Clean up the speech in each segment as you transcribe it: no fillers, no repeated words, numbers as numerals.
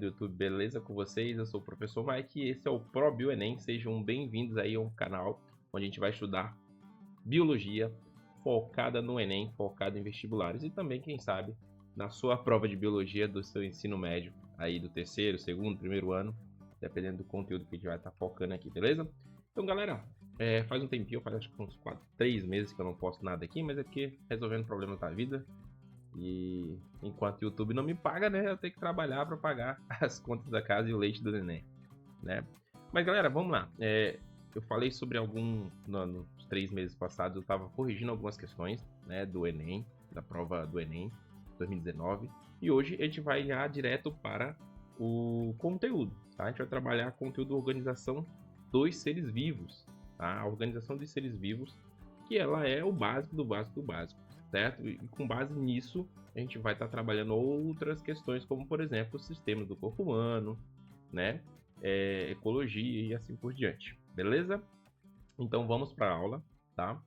do YouTube, beleza com vocês? Eu sou o professor Mike e esse é o ProBio Enem. Sejam bem-vindos aí ao canal onde a gente vai estudar biologia focada no Enem, focada em vestibulares e também, quem sabe, na sua prova de biologia do seu ensino médio, aí do terceiro, segundo, primeiro ano, dependendo do conteúdo que a gente vai estar focando aqui, beleza? Então, galera, faz um tempinho, faz acho que uns 3 meses que eu não posto nada aqui, mas é porque resolvendo problemas da vida. E enquanto o YouTube não me paga, né, eu tenho que trabalhar para pagar as contas da casa e o leite do neném, né? Mas galera, vamos lá. Eu falei sobre nos 3 meses passados, eu estava corrigindo algumas questões, né, do Enem, da prova do Enem 2019. E hoje a gente vai já direto para o conteúdo, tá? A gente vai trabalhar conteúdo organização dos seres vivos, tá? A organização dos seres vivos, que ela é o básico do básico do básico. Certo? E com base nisso, a gente vai estar trabalhando outras questões, como por exemplo, os sistemas do corpo humano, né? Ecologia e assim por diante. Beleza? Então vamos para a aula, tá?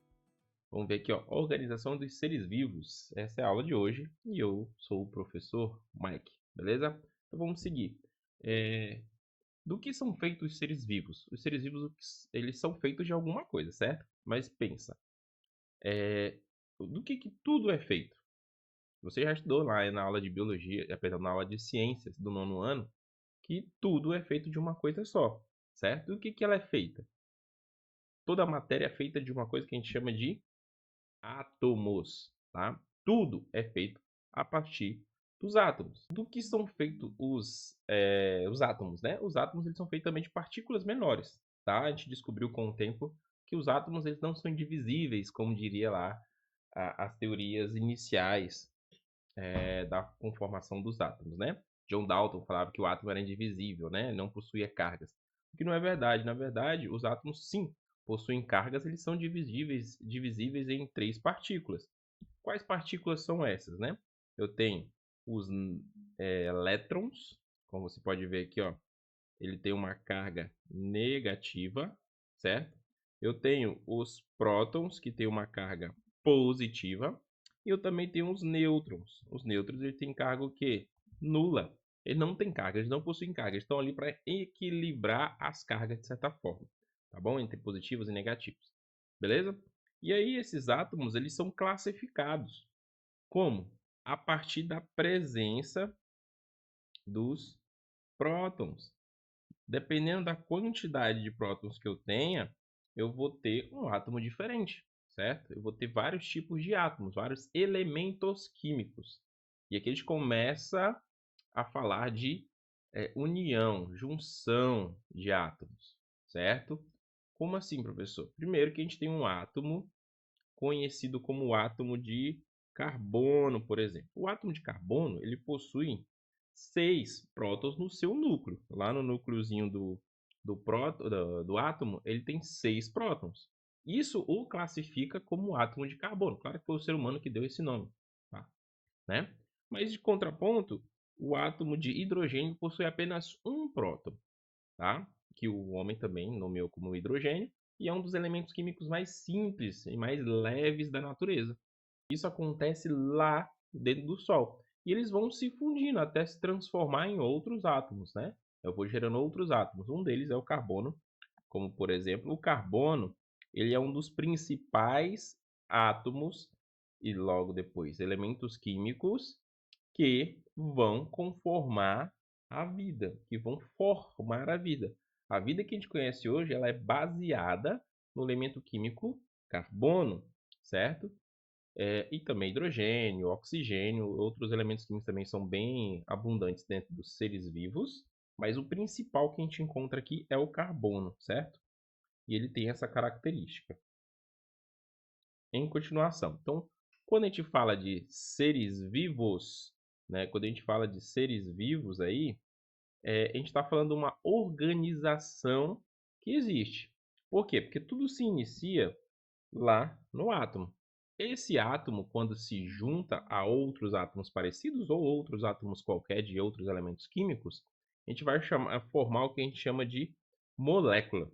Vamos ver aqui, ó, organização dos seres vivos. Essa é a aula de hoje e eu sou o professor Mike, beleza? Então vamos seguir. Do que são feitos os seres vivos? Os seres vivos, eles são feitos de alguma coisa, certo? Mas pensa, do que tudo é feito? Você já estudou lá na aula de biologia, perdão, na aula de ciências do 9º ano, que tudo é feito de uma coisa só, certo? Do que ela é feita? Toda a matéria é feita de uma coisa que a gente chama de átomos, tá? Tudo é feito a partir dos átomos. Do que são feitos os átomos, né? Os átomos eles são feitos também de partículas menores, tá? A gente descobriu com o tempo que os átomos eles não são indivisíveis, como diria lá as teorias iniciais da conformação dos átomos, né? John Dalton falava que o átomo era indivisível, né? Não possuía cargas. O que não é verdade. Na verdade, os átomos sim possuem cargas, eles são divisíveis em 3 partículas. Quais partículas são essas, né? Eu tenho os elétrons, como você pode ver aqui, ó, ele tem uma carga negativa, certo? Eu tenho os prótons, que tem uma carga positiva, e eu também tenho os nêutrons. Os nêutrons ele tem carga o quê? Nula. Eles não têm carga, eles não possuem carga, eles estão ali para equilibrar as cargas de certa forma, tá bom? Entre positivos e negativos, beleza? E aí esses átomos eles são classificados como? A partir da presença dos prótons. Dependendo da quantidade de prótons que eu tenha, eu vou ter um átomo diferente, certo? Eu vou ter vários tipos de átomos, vários elementos químicos. E aqui a gente começa a falar de união, junção de átomos, certo? Como assim, professor? Primeiro que a gente tem um átomo conhecido como o átomo de carbono, por exemplo. O átomo de carbono, ele possui 6 prótons no seu núcleo. Lá no núcleozinho do átomo, ele tem 6 prótons. Isso o classifica como átomo de carbono. Claro que foi o ser humano que deu esse nome, tá? Né? Mas de contraponto, o átomo de hidrogênio possui apenas um próton, tá? Que o homem também nomeou como hidrogênio, e é um dos elementos químicos mais simples e mais leves da natureza. Isso acontece lá dentro do Sol. E eles vão se fundindo até se transformar em outros átomos, né? Eu vou gerando outros átomos. Um deles é o carbono, como por exemplo, o carbono, ele é um dos principais átomos e logo depois elementos químicos que vão conformar a vida, que vão formar a vida. A vida que a gente conhece hoje, ela é baseada no elemento químico carbono, certo? E também hidrogênio, oxigênio, outros elementos químicos também são bem abundantes dentro dos seres vivos, mas o principal que a gente encontra aqui é o carbono, certo? E ele tem essa característica. Em continuação, então, quando a gente fala de seres vivos, né, quando a gente fala de seres vivos aí, a gente está falando de uma organização que existe. Por quê? Porque tudo se inicia lá no átomo. Esse átomo, quando se junta a outros átomos parecidos ou outros átomos qualquer de outros elementos químicos, a gente vai formar o que a gente chama de molécula.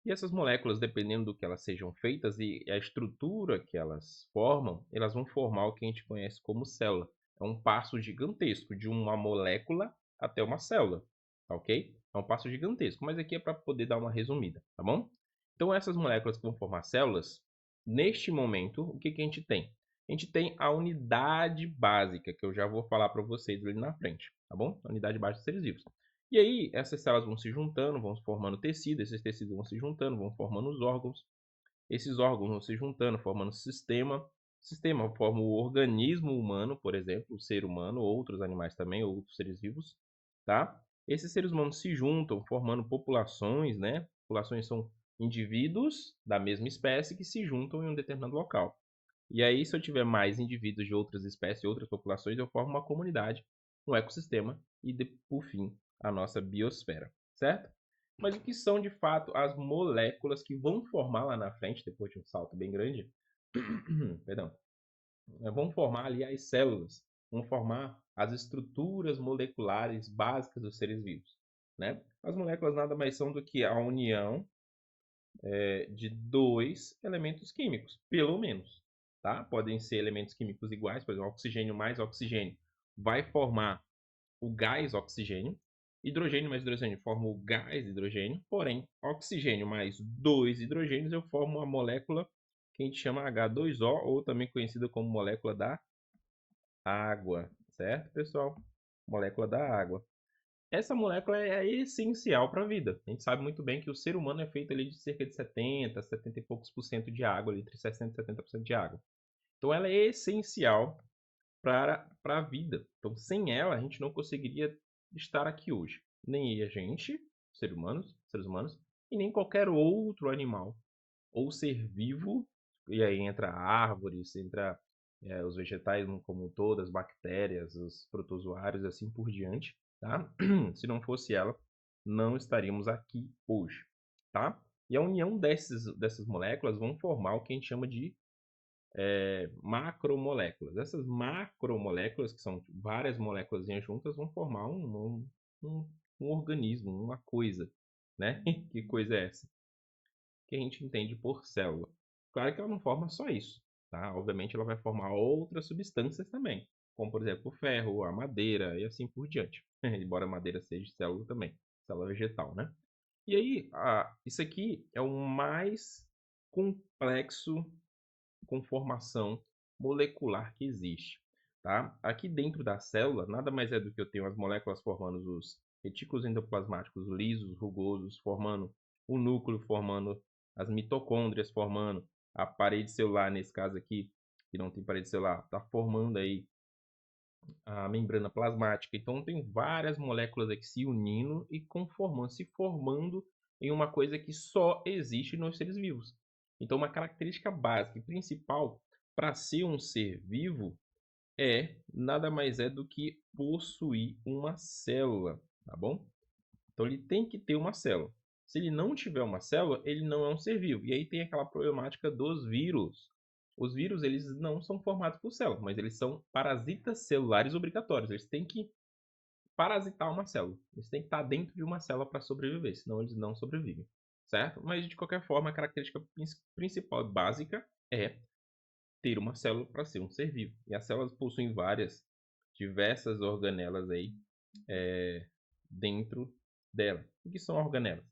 E essas moléculas, dependendo do que elas sejam feitas e a estrutura que elas formam, elas vão formar o que a gente conhece como célula. É um passo gigantesco de uma molécula até uma célula, tá ok? É um passo gigantesco, mas aqui é para poder dar uma resumida, tá bom? Então, essas moléculas que vão formar células, neste momento, o que a gente tem? A gente tem a unidade básica, que eu já vou falar para vocês ali na frente, tá bom? A unidade básica dos seres vivos. E aí, essas células vão se juntando, vão formando tecido, esses tecidos vão se juntando, vão formando os órgãos. Esses órgãos vão se juntando, formando sistema. O sistema forma o organismo humano, por exemplo, o ser humano, outros animais também, outros seres vivos, tá? Esses seres humanos se juntam, formando populações, né? Populações são indivíduos da mesma espécie que se juntam em um determinado local. E aí, se eu tiver mais indivíduos de outras espécies, outras populações, eu formo uma comunidade, um ecossistema e, por fim, a nossa biosfera, certo? Mas o que são, de fato, as moléculas que vão formar lá na frente, depois de um salto bem grande, perdão, vão formar ali as células, vão formar as estruturas moleculares básicas dos seres vivos, né? As moléculas nada mais são do que a união de dois elementos químicos, pelo menos, tá? Podem ser elementos químicos iguais, por exemplo, oxigênio mais oxigênio vai formar o gás oxigênio, hidrogênio mais hidrogênio forma o gás hidrogênio, porém, oxigênio mais dois hidrogênios eu formo uma molécula que a gente chama H2O, ou também conhecida como molécula da água, certo, pessoal? Molécula da água. Essa molécula é essencial para a vida. A gente sabe muito bem que o ser humano é feito ali de cerca de 70 e poucos por cento de água, ali, entre 60 e 70% de água. Então ela é essencial para a vida. Então sem ela a gente não conseguiria estar aqui hoje. Nem a gente, seres humanos, e nem qualquer outro animal ou ser vivo. E aí entra árvores, entra os vegetais como um todo, as bactérias, os protozoários, assim por diante, tá? Se não fosse ela, não estaríamos aqui hoje, tá? E a união dessas moléculas vão formar o que a gente chama de macromoléculas. Essas macromoléculas, que são várias moléculas juntas, vão formar um organismo, uma coisa, né? Que coisa é essa? Que a gente entende por célula. Claro que ela não forma só isso, tá? Obviamente ela vai formar outras substâncias também, como por exemplo o ferro, a madeira e assim por diante. Embora a madeira seja célula também, célula vegetal, né? E aí, isso aqui é o mais complexo conformação molecular que existe, tá? Aqui dentro da célula, nada mais é do que eu tenho as moléculas formando os retículos endoplasmáticos lisos, rugosos, formando o núcleo, formando as mitocôndrias, formando a parede celular, nesse caso aqui, que não tem parede celular, está formando aí a membrana plasmática. Então tem várias moléculas aqui se unindo e conformando, se formando em uma coisa que só existe nos seres vivos. Então uma característica básica e principal para ser um ser vivo é nada mais é do que possuir uma célula, tá bom? Então ele tem que ter uma célula. Se ele não tiver uma célula, ele não é um ser vivo. E aí tem aquela problemática dos vírus. Os vírus, eles não são formados por célula, mas eles são parasitas celulares obrigatórios. Eles têm que parasitar uma célula. Eles têm que estar dentro de uma célula para sobreviver, senão eles não sobrevivem, certo? Mas de qualquer forma, a característica principal e básica é ter uma célula para ser um ser vivo. E as células possuem diversas organelas aí dentro dela. O que são organelas?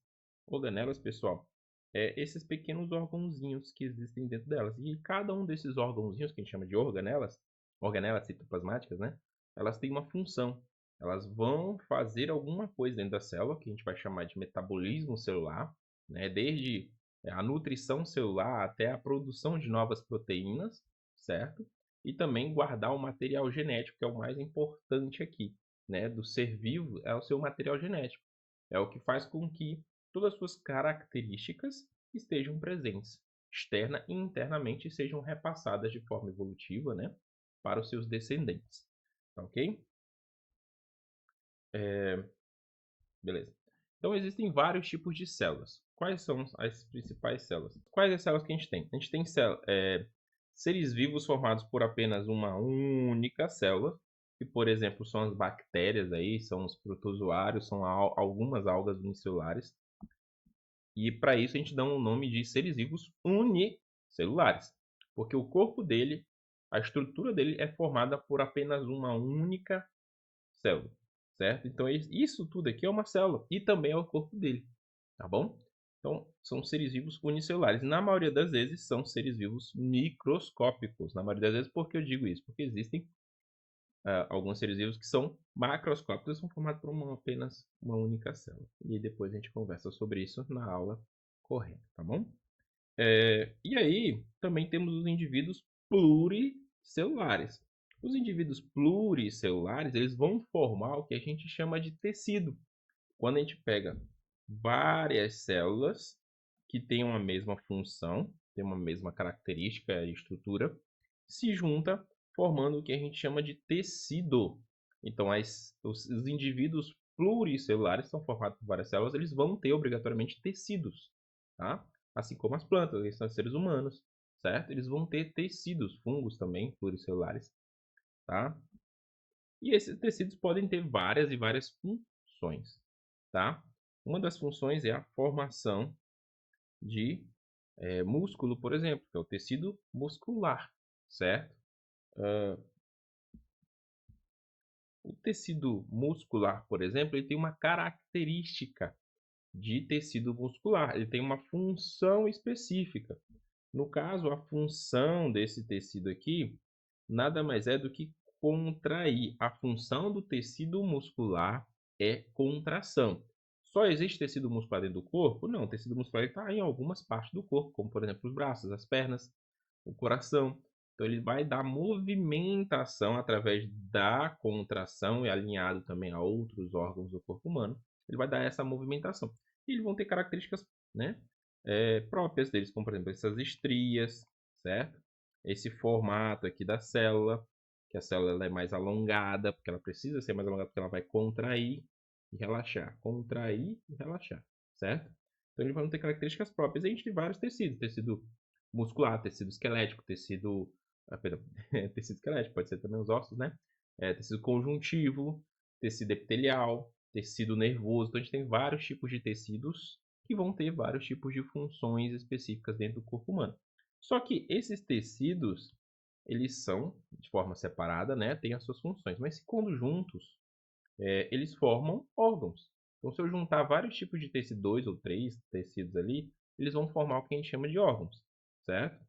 Organelas, pessoal, esses pequenos órgãozinhos que existem dentro delas. E cada um desses órgãozinhos, que a gente chama de organelas, organelas citoplasmáticas, né? Elas têm uma função. Elas vão fazer alguma coisa dentro da célula, que a gente vai chamar de metabolismo celular, né? Desde a nutrição celular até a produção de novas proteínas, certo? E também guardar o material genético, que é o mais importante aqui, né, do ser vivo, é o seu material genético. É o que faz com que todas as suas características estejam presentes, externa e internamente, e sejam repassadas de forma evolutiva, né, para os seus descendentes. Tá ok? Beleza. Então existem vários tipos de células. Quais são as principais células? Quais as células que a gente tem? A gente tem seres vivos formados por apenas uma única célula, que por exemplo são as bactérias aí, são os protozoários, são algumas algas unicelulares. E para isso a gente dá um nome de seres vivos unicelulares, porque o corpo dele, a estrutura dele é formada por apenas uma única célula, certo? Então, isso tudo aqui é uma célula e também é o corpo dele, tá bom? Então, são seres vivos unicelulares. Na maioria das vezes, são seres vivos microscópicos. Na maioria das vezes, por que eu digo isso? Porque existem alguns seres vivos que são macroscópicos, são formados por apenas uma única célula. E depois a gente conversa sobre isso na aula corrente, tá bom? E aí, também temos os indivíduos pluricelulares. Os indivíduos pluricelulares, eles vão formar o que a gente chama de tecido. Quando a gente pega várias células que têm uma mesma função, têm uma mesma característica e estrutura, se junta formando o que a gente chama de tecido. Então, os indivíduos pluricelulares são formados por várias células, eles vão ter obrigatoriamente tecidos, tá? Assim como as plantas, eles são seres humanos, certo? Eles vão ter tecidos, fungos também, pluricelulares, tá? E esses tecidos podem ter várias e várias funções, tá? Uma das funções é a formação de músculo, por exemplo, que é o tecido muscular, certo? O tecido muscular, por exemplo, ele tem uma característica de tecido muscular, ele tem uma função específica. No caso, a função desse tecido aqui nada mais é do que contrair. A função do tecido muscular é contração. Só existe tecido muscular dentro do corpo? Não, o tecido muscular está em algumas partes do corpo, como por exemplo os braços, as pernas, o coração. Então ele vai dar movimentação através da contração e alinhado também a outros órgãos do corpo humano. Ele vai dar essa movimentação. E eles vão ter características, né, próprias deles, como por exemplo essas estrias, certo? Esse formato aqui da célula, que a célula ela é mais alongada, porque ela precisa ser mais alongada, porque ela vai contrair e relaxar. Contrair e relaxar, certo? Então eles vão ter características próprias. E a gente tem vários tecidos, tecido muscular, tecido esquelético, tecido, perdão, tecido esquelético, pode ser também os ossos, né? Tecido conjuntivo, tecido epitelial, tecido nervoso. Então a gente tem vários tipos de tecidos que vão ter vários tipos de funções específicas dentro do corpo humano. Só que esses tecidos, eles são de forma separada, né? Tem as suas funções, mas quando juntos, eles formam órgãos. Então, se eu juntar vários tipos de tecido, 2 ou 3 tecidos ali, eles vão formar o que a gente chama de órgãos, certo?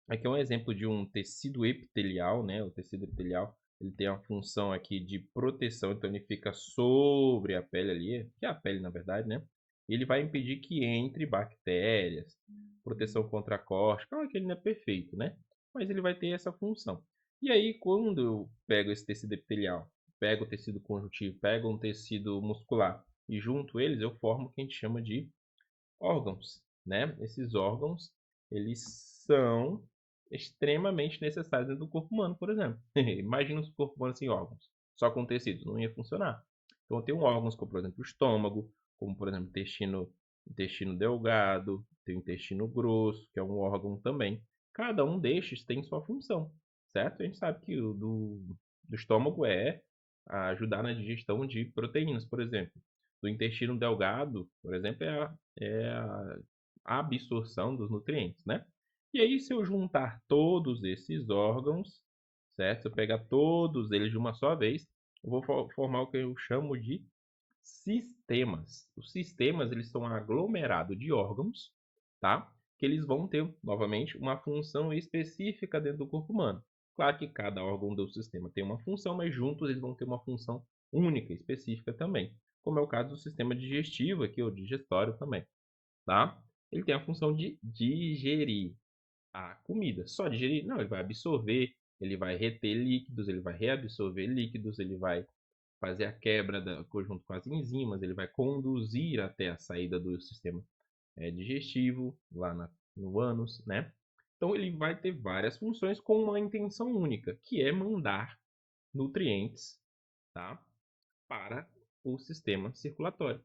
Aqui é um exemplo de um tecido epitelial, né? O tecido epitelial, ele tem a função aqui de proteção, então ele fica sobre a pele ali, que é a pele na verdade, né? E ele vai impedir que entre bactérias, proteção contra corte. Claro que ele não é perfeito, né? Mas ele vai ter essa função. E aí, quando eu pego esse tecido epitelial, pego o tecido conjuntivo, pego um tecido muscular e junto eles, eu formo o que a gente chama de órgãos, né? Esses órgãos, eles são extremamente necessários dentro do corpo humano, por exemplo. Imagina o corpo humano sem órgãos, só com tecidos, não ia funcionar. Então, tem órgãos como, por exemplo, o estômago, como, por exemplo, intestino delgado, tem o intestino grosso, que é um órgão também. Cada um destes tem sua função, certo? A gente sabe que o do estômago é ajudar na digestão de proteínas, por exemplo. Do intestino delgado, por exemplo, a absorção dos nutrientes, né? E aí, se eu juntar todos esses órgãos, certo? Se eu pegar todos eles de uma só vez, eu vou formar o que eu chamo de sistemas. Os sistemas, eles são um aglomerado de órgãos, tá? Que eles vão ter, novamente, uma função específica dentro do corpo humano. Claro que cada órgão do sistema tem uma função, mas juntos eles vão ter uma função única, específica também. Como é o caso do sistema digestivo aqui, ou digestório também, tá? Ele tem a função de digerir a comida. Só digerir? Não, ele vai absorver, ele vai reter líquidos, ele vai reabsorver líquidos, ele vai fazer a quebra junto com as enzimas, ele vai conduzir até a saída do sistema digestivo, lá no ânus, né? Então ele vai ter várias funções com uma intenção única, que é mandar nutrientes, tá? Para o sistema circulatório,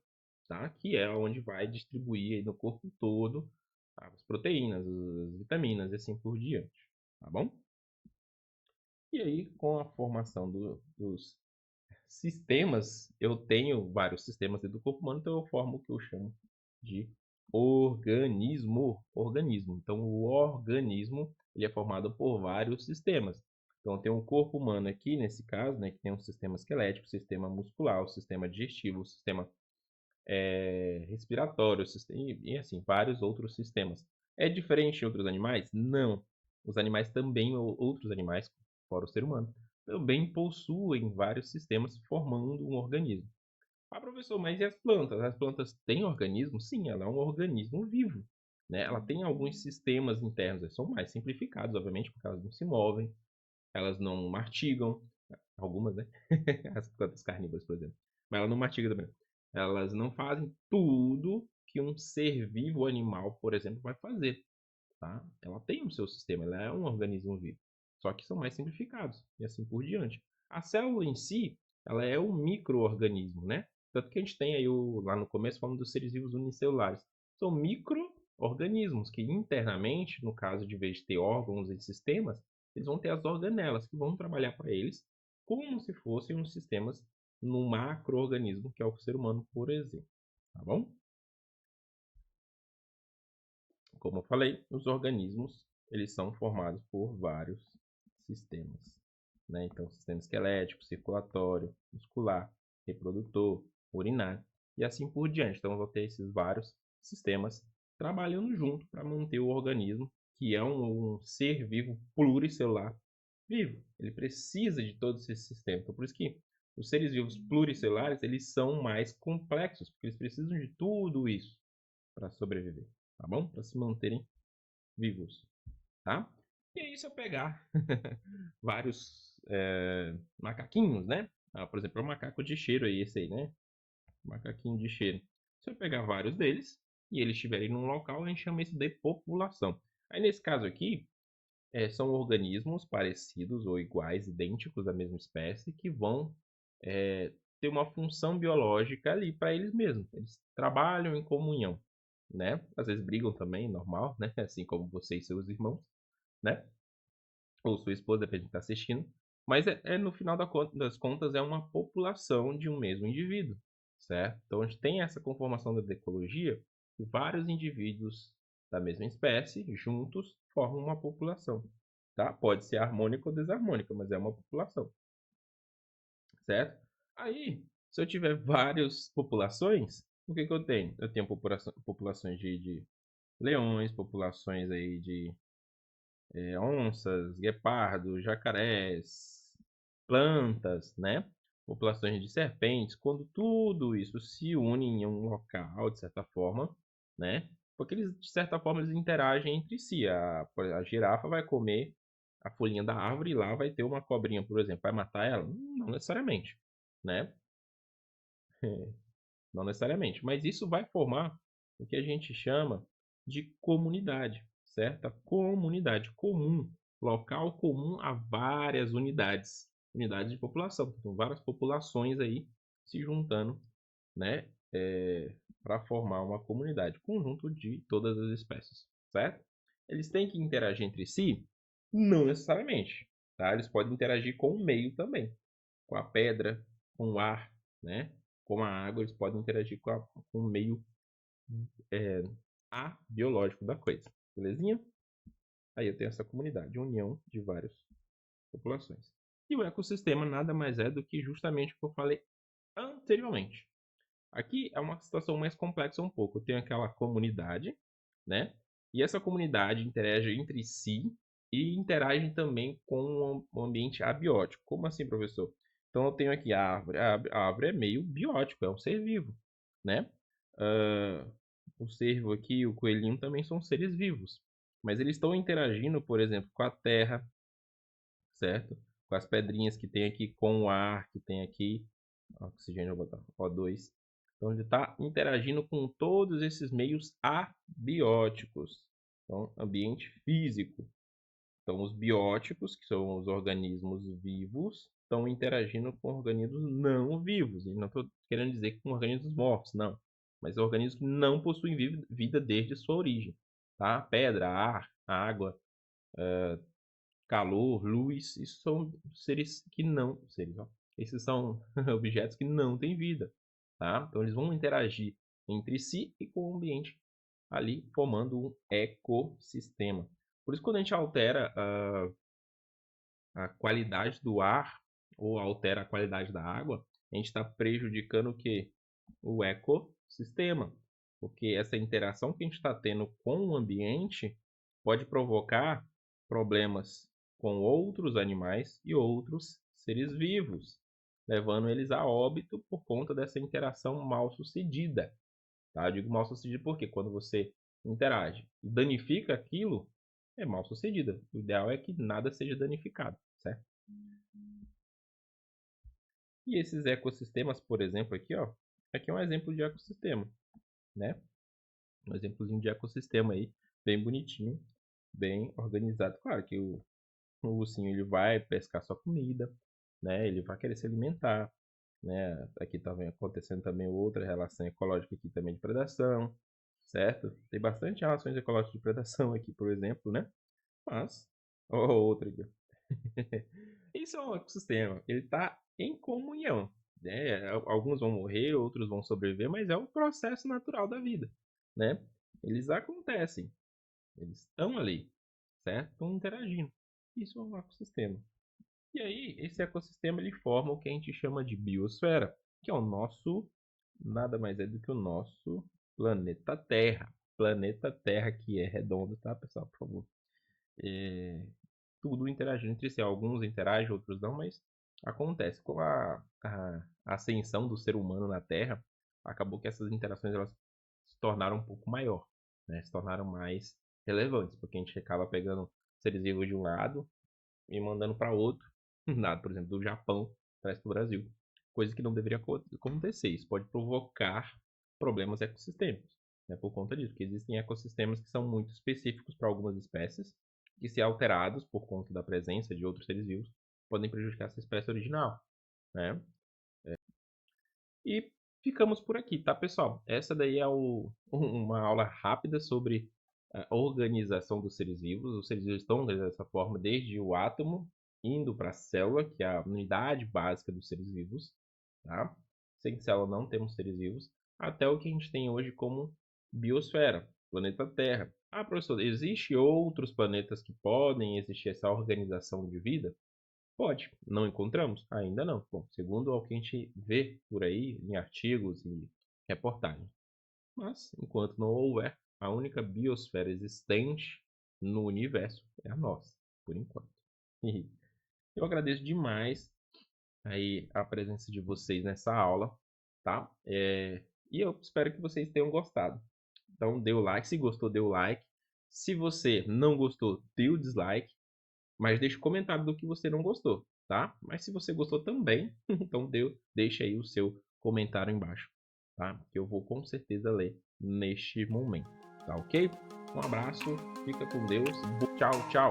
tá? Que é onde vai distribuir no corpo todo as proteínas, as vitaminas e assim por diante, tá bom? E aí, com a formação dos sistemas, eu tenho vários sistemas dentro do corpo humano, então eu formo o que eu chamo de organismo. Organismo. Então, o organismo ele é formado por vários sistemas. Então, tem um corpo humano aqui, nesse caso, né, que tem um sistema esquelético, sistema muscular, o sistema digestivo, o sistema respiratório, e assim, vários outros sistemas. É diferente de outros animais? Não. Os animais também, ou outros animais, fora o ser humano, também possuem vários sistemas formando um organismo. Ah, professor, mas e as plantas? As plantas têm organismo? Sim, ela é um organismo vivo, né? Ela tem alguns sistemas internos, eles são mais simplificados, obviamente, porque elas não se movem, elas não mastigam, algumas, né? As plantas carnívoras, por exemplo. Mas ela não mastiga também. Elas não fazem tudo que um ser vivo animal, por exemplo, vai fazer, tá? Ela tem o seu sistema, ela é um organismo vivo. Só que são mais simplificados e assim por diante. A célula em si, ela é um micro-organismo, né? Tanto que a gente tem aí lá no começo falando dos seres vivos unicelulares. São micro-organismos que internamente, no caso de vez de ter órgãos e sistemas, eles vão ter as organelas que vão trabalhar para eles como se fossem uns sistemas no macro-organismo, que é o ser humano, por exemplo. Tá bom? Como eu falei, os organismos eles são formados por vários sistemas, né? Então, sistema esquelético, circulatório, muscular, reprodutor, urinário e assim por diante. Então, eu vou ter esses vários sistemas trabalhando junto para manter o organismo, que é um ser vivo pluricelular vivo. Ele precisa de todos esses sistemas. Então, por isso que os seres vivos pluricelulares eles são mais complexos, porque eles precisam de tudo isso para sobreviver, tá bom? Para se manterem vivos, tá? E aí, se eu pegar vários macaquinhos, né? Ah, por exemplo, o macaco de cheiro aí, esse aí, né? Macaquinho de cheiro. Se eu pegar vários deles e eles estiverem num local, a gente chama isso de população. Aí, nesse caso aqui, são organismos parecidos ou iguais, idênticos da mesma espécie, que vão ter uma função biológica ali para eles mesmos. Eles trabalham em comunhão, né? Às vezes brigam também, normal, né? Assim como você e seus irmãos, né? Ou sua esposa, depende de estar assistindo. Mas no final das contas é uma população de um mesmo indivíduo, certo? Então a gente tem essa conformação da ecologia e vários indivíduos da mesma espécie juntos formam uma população, tá? Pode ser harmônica ou desarmônica, mas é uma população, certo? Aí, se eu tiver várias populações, o que eu tenho? Eu tenho populações de leões, populações aí de onças, guepardos, jacarés, plantas, né? Populações de serpentes, quando tudo isso se une em um local, de certa forma, né? Porque eles, de certa forma, eles interagem entre si. A girafa vai comer a folhinha da árvore e lá vai ter uma cobrinha, por exemplo. Vai matar ela? Não necessariamente, né? Não necessariamente. Mas isso vai formar o que a gente chama de comunidade, certo? A comunidade comum, local comum a várias unidades de população. Então, várias populações aí se juntando, né? Para formar uma comunidade, conjunto de todas as espécies, certo? Eles têm que interagir entre si? Não necessariamente, tá? Eles podem interagir com o meio também, com a pedra, com o ar, né? Com a água, eles podem interagir com o meio é, abiológico da coisa. Belezinha? Aí eu tenho essa comunidade, união de várias populações. E o ecossistema nada mais é do que justamente o que eu falei anteriormente. Aqui é uma situação mais complexa um pouco. Eu tenho aquela comunidade, né? E essa comunidade interage entre si e interage também com o ambiente abiótico. Como assim, professor? Então eu tenho aqui a árvore. A árvore é meio biótico, é um ser vivo, né? Ah, o cervo aqui, o coelhinho também são seres vivos. Mas eles estão interagindo, por exemplo, com a terra, certo? Com as pedrinhas que tem aqui, com o ar que tem aqui. Oxigênio, vou botar O2. Então, ele está interagindo com todos esses meios abióticos. Então, ambiente físico. Então, os bióticos, que são os organismos vivos, estão interagindo com organismos não vivos. E não estou querendo dizer que com organismos mortos, não. Mas organismos que não possuem vida desde sua origem. Tá? Pedra, ar, água, calor, luz, isso são seres que não, seres, ó, esses são objetos que não têm vida, tá? Então eles vão interagir entre si e com o ambiente ali, formando um ecossistema. Por isso, quando a gente altera a qualidade do ar ou altera a qualidade da água, a gente está prejudicando o quê? O ecossistema. Porque essa interação que a gente está tendo com o ambiente pode provocar problemas com outros animais e outros seres vivos, levando eles a óbito por conta dessa interação mal sucedida. Tá? Eu digo mal sucedida porque quando você interage e danifica aquilo, é mal sucedida. O ideal é que nada seja danificado, certo? E esses ecossistemas, por exemplo, aqui, ó, aqui é um exemplo de ecossistema, né? Um exemplozinho de ecossistema aí, bem bonitinho, bem organizado. Claro que o ursinho ele vai pescar sua comida, né? Ele vai querer se alimentar, né? Aqui tá acontecendo também outra relação ecológica aqui também de predação, certo? Tem bastante relações ecológicas de predação aqui, por exemplo, né? Mas, outra aqui. Isso é um ecossistema, ele está em comunhão, né? Alguns vão morrer, outros vão sobreviver, mas é um processo natural da vida, né? Eles acontecem, eles estão ali, certo? Estão interagindo. Isso é um ecossistema. E aí, esse ecossistema ele forma o que a gente chama de biosfera, que é o nosso, nada mais é do que o nosso planeta Terra. Planeta Terra que é redondo, tá, pessoal? Por favor. Tudo interagindo entre si. Alguns interagem, outros não, mas acontece. Com a ascensão do ser humano na Terra, acabou que essas interações elas se tornaram um pouco maior, né? Se tornaram mais relevantes, porque a gente acaba pegando seres vivos de um lado e mandando para outro, nada, por exemplo, do Japão traz para o Brasil. Coisa que não deveria acontecer. Isso pode provocar problemas ecossistêmicos, né, por conta disso, porque existem ecossistemas que são muito específicos para algumas espécies, que se alterados por conta da presença de outros seres vivos, podem prejudicar essa espécie original, né? E ficamos por aqui, tá, pessoal? Essa daí é uma aula rápida sobre a organização dos seres vivos. Os seres vivos estão organizados dessa forma desde o átomo, indo para a célula, que é a unidade básica dos seres vivos, tá? Sem célula não temos seres vivos, até o que a gente tem hoje como biosfera, planeta Terra. Ah, professor, existe outros planetas que podem existir essa organização de vida? Pode. Não encontramos? Ainda não. Bom, segundo o que a gente vê por aí em artigos e reportagens. Mas, enquanto não houver, a única biosfera existente no universo é a nossa, por enquanto. E eu agradeço demais aí a presença de vocês nessa aula, tá? E eu espero que vocês tenham gostado. Então, dê o like. Se gostou, dê o like. Se você não gostou, dê o dislike. Mas deixe um comentário do que você não gostou, tá? Mas se você gostou também, então deixa aí o seu comentário embaixo, tá? Que eu vou com certeza ler neste momento, tá ok? Um abraço, fica com Deus, tchau, tchau!